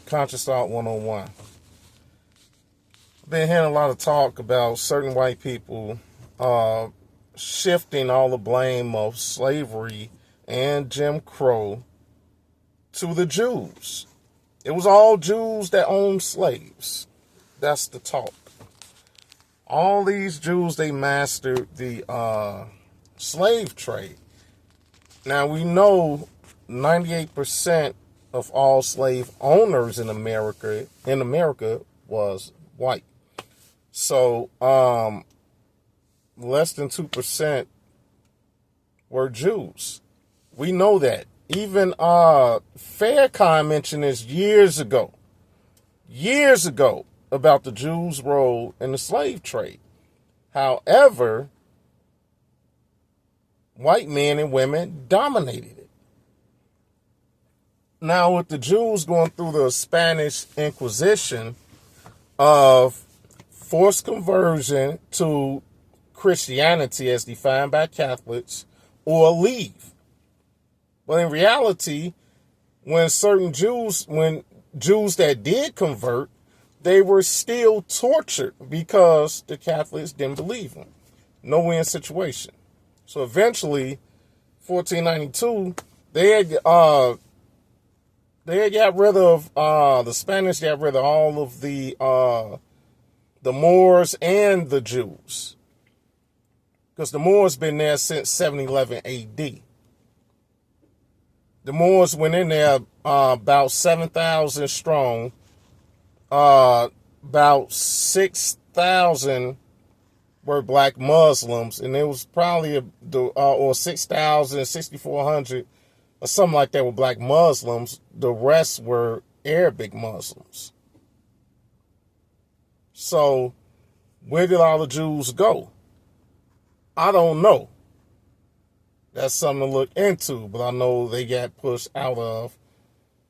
Conscious Thought 101. I've been hearing a lot of talk about certain white people shifting all the blame of slavery and Jim Crow to the Jews. It was all Jews that owned slaves. That's the talk. All these Jews, they mastered the slave trade. Now, we know 98% of all slave owners in America was white. So, less than 2% were Jews. We know that. Even Farrakhan mentioned this years ago, about the Jews' role in the slave trade. However, white men and women dominated it. Now, with the Jews going through the Spanish Inquisition of forced conversion to Christianity as defined by Catholics, or leave. But in reality, when Jews that did convert, they were still tortured because the Catholics didn't believe them. No-win situation. So eventually, 1492, they had got rid of, the Spanish got rid of all of the Moors and the Jews. Because the Moors been there since 711 AD. The Moors went in there about 7,000 strong. About 6,000 were black Muslims, and it was probably or 6,000, 6,400, or something like that were black Muslims. The rest were Arabic Muslims. So, where did all the Jews go? I don't know. That's something to look into, but I know they got pushed out of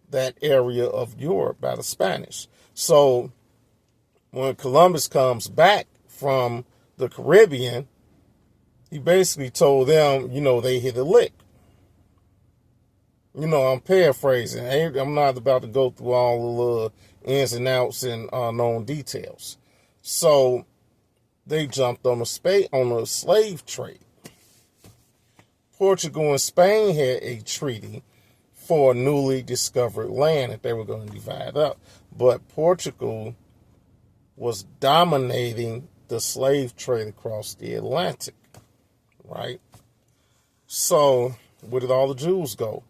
that area of Europe by the Spanish. So when Columbus comes back from the Caribbean, he basically told them, they hit a lick. I'm paraphrasing. I'm not about to go through all the little ins and outs and known details. So they jumped on the slave trade. Portugal and Spain had a treaty for newly discovered land that they were going to divide up. But Portugal was dominating the slave trade across the Atlantic, right? So, where did all the Jews go?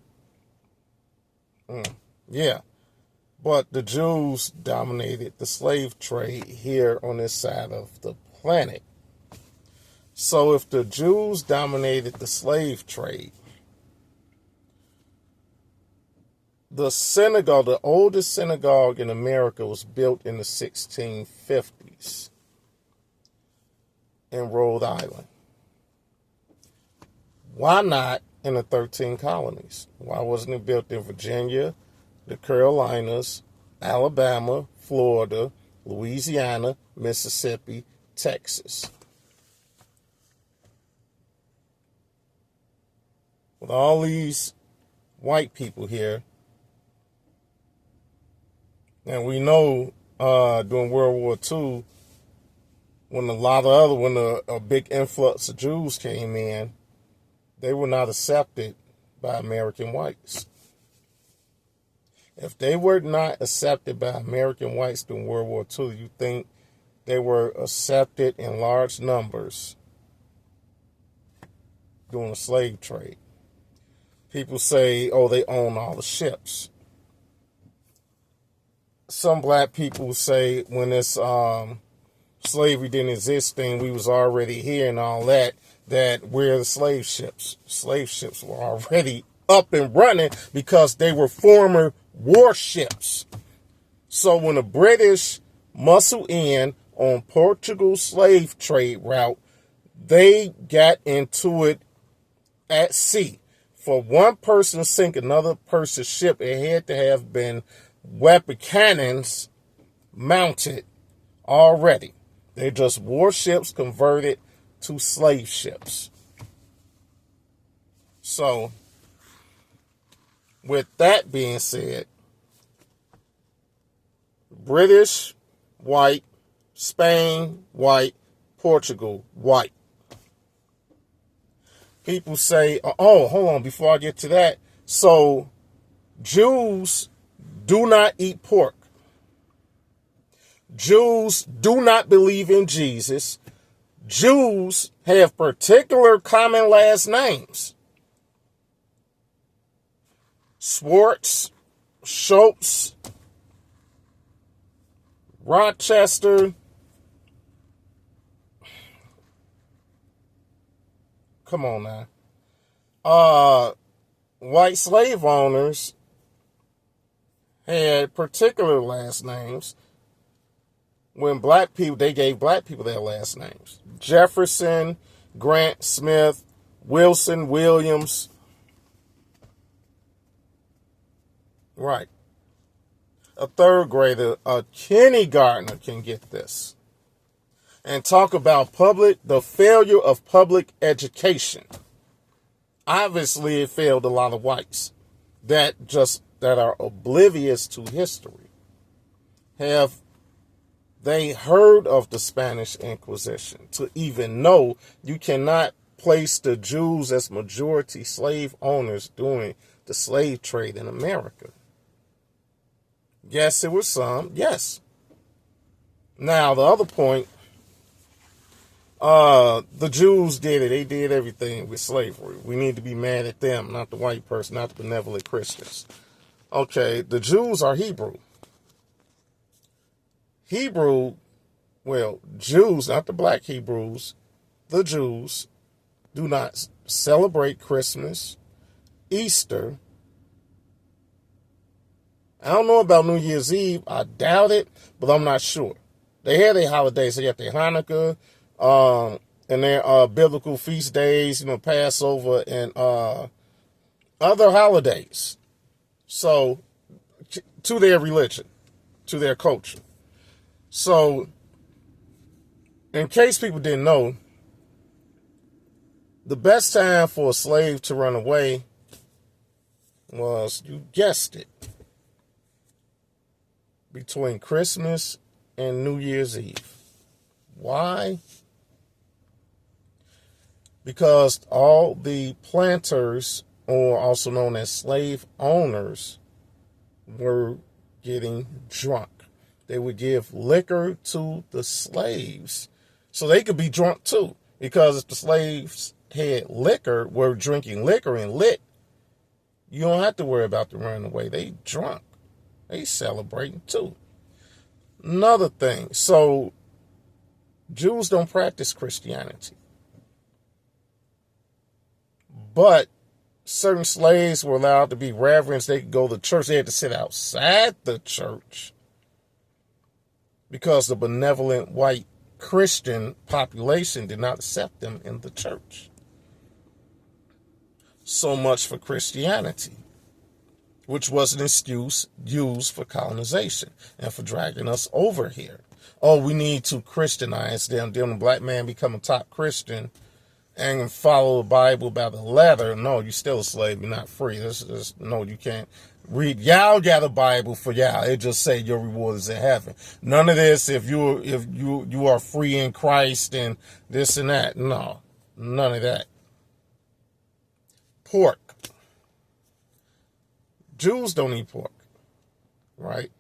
Yeah. But the Jews dominated the slave trade here on this side of the planet. So if the Jews dominated the slave trade, the synagogue, the oldest synagogue in America, was built in the 1650s in Rhode Island. Why not in the 13 colonies? Why wasn't it built in Virginia, the Carolinas, Alabama, Florida, Louisiana, Mississippi, Texas? With all these white people here, and we know during World War II, when a big influx of Jews came in, they were not accepted by American whites. If they were not accepted by American whites during World War II, you think they were accepted in large numbers during the slave trade? People say, they own all the ships. Some black people say when this slavery didn't exist and we was already here and all that we're the slave ships. Slave ships were already up and running because they were former warships. So when the British muscled in on Portugal's slave trade route, they got into it at sea. For one person to sink another person's ship, it had to have been weapon cannons mounted already. They're just warships converted to slave ships. So, with that being said, British, white. Spain, white. Portugal, white. People say, oh, hold on, before I get to that. So, Jews do not eat pork. Jews do not believe in Jesus. Jews have particular common last names. Schwartz, Schultz, Rochester. Come on now. White slave owners had particular last names. When black people, they gave black people their last names. Jefferson, Grant, Smith, Wilson, Williams. Right. A third grader, a kindergartner can get this. And talk about the failure of public education. Obviously, it failed a lot of whites that are oblivious to history. Have they heard of the Spanish Inquisition to even know you cannot place the Jews as majority slave owners during the slave trade in America? Yes, it was some. Yes. Now, the other point, the Jews did it. They did everything with slavery. We need to be mad at them, not the white person, not the benevolent Christians. Okay, the Jews are Hebrew. Jews, not the black Hebrews, the Jews do not celebrate Christmas, Easter. I don't know about New Year's Eve. I doubt it, but I'm not sure. They have their holidays. They got their Hanukkah, and their biblical feast days, Passover and other holidays. So, to their religion, to their culture. So, in case people didn't know, the best time for a slave to run away was, you guessed it, between Christmas and New Year's Eve. Why? Because all the planters, or also known as slave owners, were getting drunk. They would give liquor to the slaves so they could be drunk too. Because if the slaves had liquor, were drinking liquor and lit, you don't have to worry about them running away. They drunk. They celebrating too. Another thing. So, Jews don't practice Christianity. But certain slaves were allowed to be reverends. They could go to church. They had to sit outside the church because the benevolent white Christian population did not accept them in the church. So much for Christianity, which was an excuse used for colonization and for dragging us over here. Oh, we need to Christianize them. Then the black man become a top Christian and follow the Bible by the letter. No, you're still a slave. You're not free. No, you can't read. Y'all got a Bible for y'all. It just say your reward is in heaven. None of this. If you are free in Christ and this and that. No, none of that. Pork. Jews don't eat pork, right?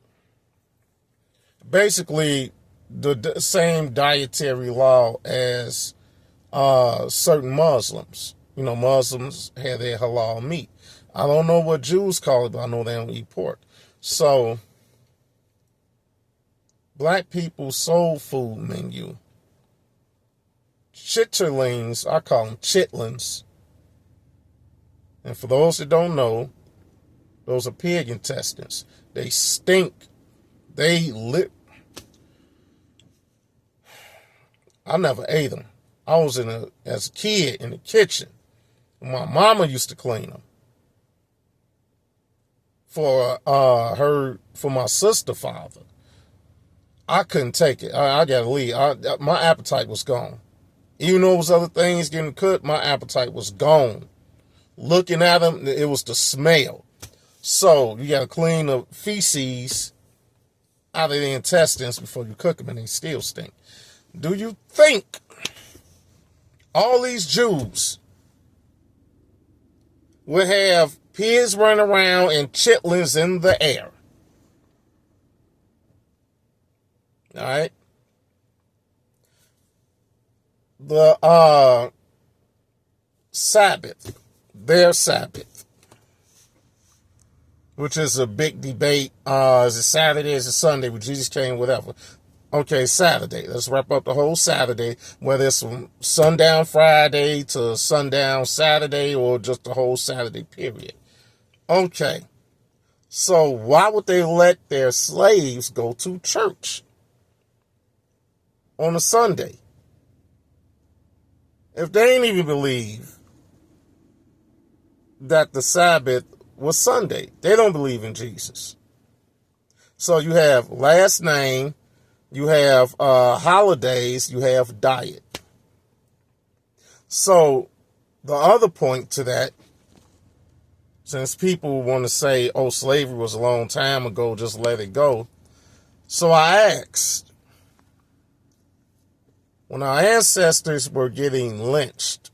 Basically, the same dietary law as certain Muslims. Muslims have their halal meat. I don't know what Jews call it, but I know they don't eat pork. So, black people's soul food menu. Chitterlings, I call them chitlins. And for those that don't know, those are pig intestines. They stink. I never ate them. I was as a kid in the kitchen. My mama used to clean them for my sister father. I couldn't take it. I gotta leave. My appetite was gone. Even though it was other things getting cooked, my appetite was gone. Looking at them, it was the smell. So you gotta clean the feces out of the intestines before you cook them, and they still stink. Do you think all these Jews would have pigs running around and chitlins in the air? All right. The Sabbath, their Sabbath, which is a big debate. Is it Saturday? Is it Sunday? When Jesus came, whatever. Okay, Saturday. Let's wrap up the whole Saturday, whether it's from sundown Friday to sundown Saturday or just the whole Saturday period. Okay. So why would they let their slaves go to church on a Sunday if they ain't even believe that the Sabbath was Sunday? They don't believe in Jesus. So you have last name, you have holidays, you have diet. So the other point to that, since people want to say, oh, slavery was a long time ago, just let it go. So I asked, when our ancestors were getting lynched,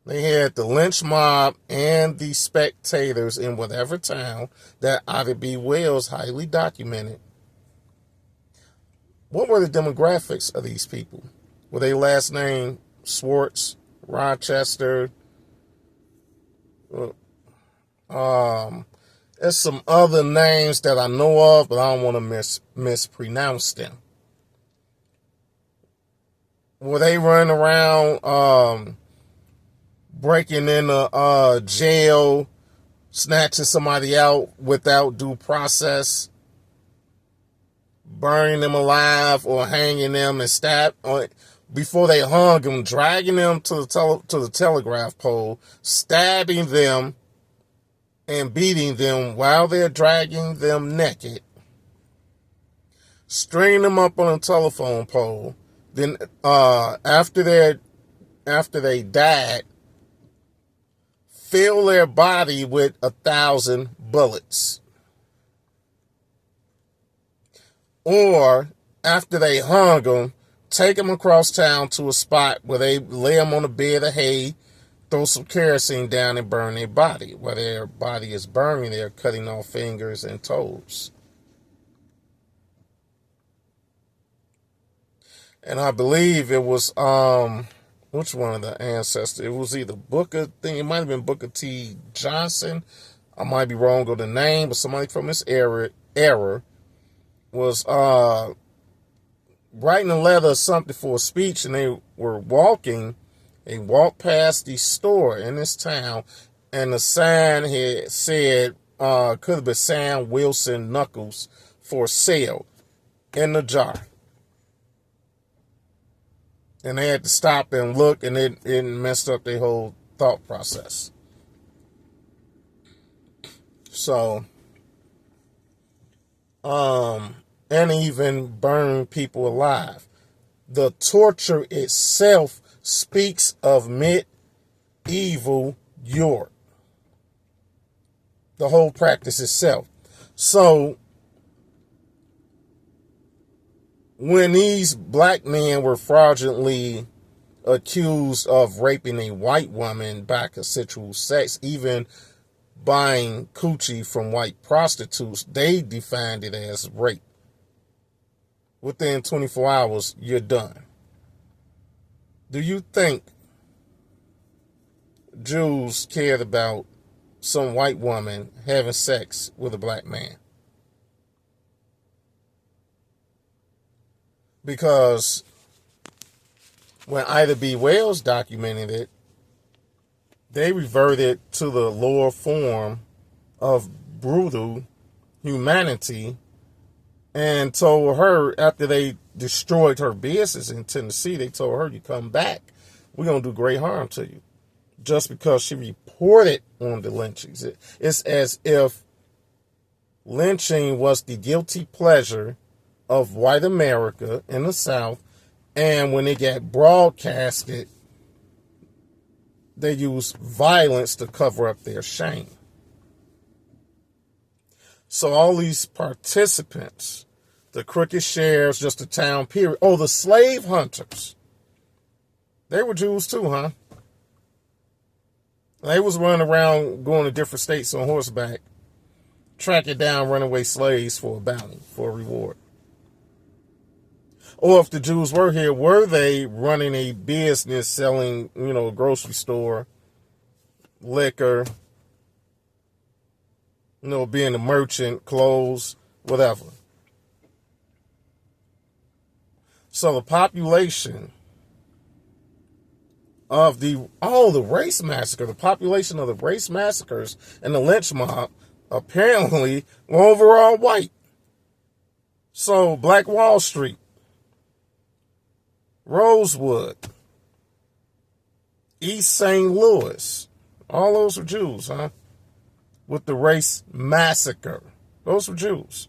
they had the lynch mob and the spectators in whatever town that Ida B. Wells highly documented. What were the demographics of these people? Were they last name Swartz, Rochester? There's some other names that I know of, but I don't want to mispronounce them. Were they running around breaking in a jail, snatching somebody out without due process, burning them alive or hanging them and before they hung them, dragging them to the telegraph pole, stabbing them and beating them while they're dragging them naked, stringing them up on a telephone pole. Then after they died, fill their body with 1,000 bullets. Or after they hung them, take them across town to a spot where they lay them on a bed of hay, throw some kerosene down and burn their body. While their body is burning, they're cutting off fingers and toes. And I believe it was, which one of the ancestors? It was either it might have been Booker T. Johnson. I might be wrong on the name, but somebody from this era was writing a letter or something for a speech, and they walked past the store in this town, and the sign had said, could have been Sam Wilson Knuckles for sale in the jar. And they had to stop and look, and it messed up their whole thought process. So, and even burn people alive. The torture itself speaks of medieval Europe. The whole practice itself. So, when these black men were fraudulently accused of raping a white woman by consensual sex, even buying coochie from white prostitutes, they defined it as rape. Within 24 hours, you're done. Do you think Jews cared about some white woman having sex with a black man? Because when Ida B. Wells documented it, they reverted to the lower form of brutal humanity and told her, after they destroyed her business in Tennessee, they told her, you come back, we're going to do great harm to you. Just because she reported on the lynchings. It's as if lynching was the guilty pleasure of white America in the South, and when it got broadcasted, they used violence to cover up their shame. So all these participants, the crooked sheriffs, just the town period. Oh, the slave hunters. They were Jews too, huh? They was running around going to different states on horseback, tracking down runaway slaves for a bounty, for a reward. Or if the Jews were here, were they running a business selling, a grocery store, liquor, being a merchant, clothes, whatever. So the population of the race massacre, the population of the race massacres and the lynch mob apparently were overall white. So Black Wall Street, Rosewood, East St. Louis, all those were Jews, huh? With the race massacre. Those were Jews.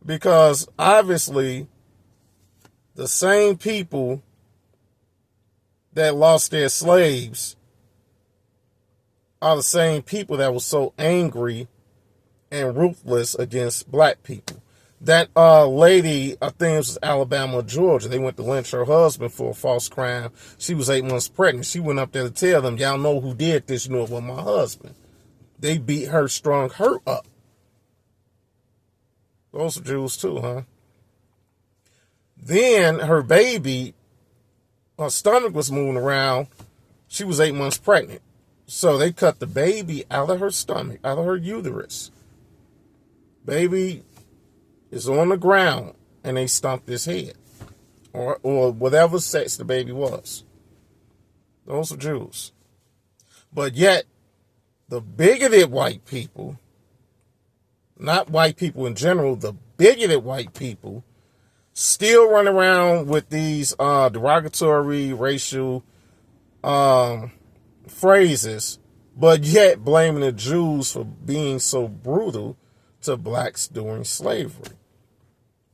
Because obviously the same people that lost their slaves are the same people that were so angry and ruthless against black people. That lady, I think it was Alabama, Georgia, they went to lynch her husband for a false crime. She was 8 months pregnant. She went up there to tell them, y'all know who did this, it was my husband. They beat her, strung her up. Those are Jews too, huh? Then her baby, her stomach was moving around. She was 8 months pregnant. So they cut the baby out of her stomach, out of her uterus. Baby is on the ground and they stomped his head. Or whatever sex the baby was. Those are Jews. But yet, the bigoted white people, not white people in general, the bigoted white people, still run around with these derogatory racial phrases, but yet blaming the Jews for being so brutal to blacks during slavery.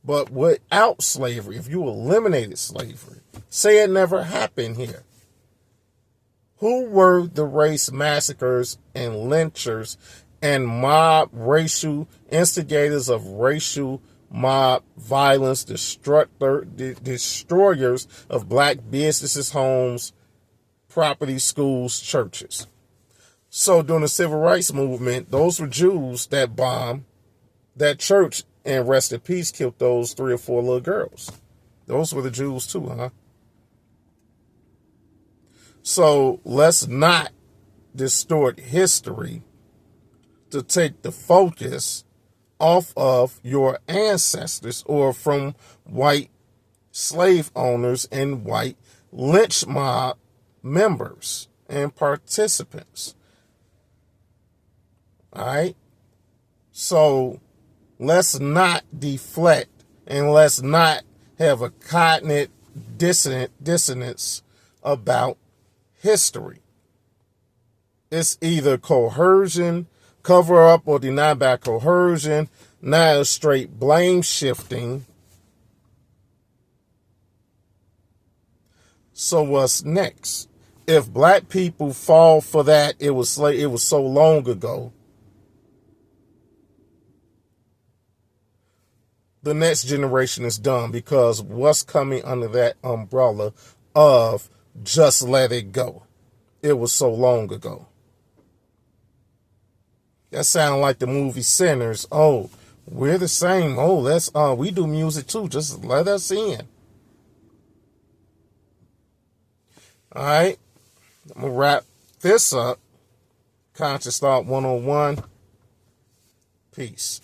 But without slavery, if you eliminated slavery, say it never happened here, who were the race massacres and lynchers and mob racial instigators of racial mob violence, destroyers of black businesses, homes, property, schools, churches? So during the civil rights movement, those were Jews that bombed that church and rest in peace killed those 3 or 4 little girls. Those were the Jews too, huh? So let's not distort history to take the focus off of your ancestors or from white slave owners and white lynch mob members and participants. All right? So let's not deflect and let's not have a cognitive dissonance about history. It's either coercion, cover up or deny by coercion, not a straight blame shifting. So what's next? If black people fall for that, it was so long ago. The next generation is done because what's coming under that umbrella of just let it go? It was so long ago. That sounds like the movie Sinners. Oh, we're the same. Oh, we do music too. Just let us in. All right. I'm going to wrap this up. Conscious Thought 101. Peace.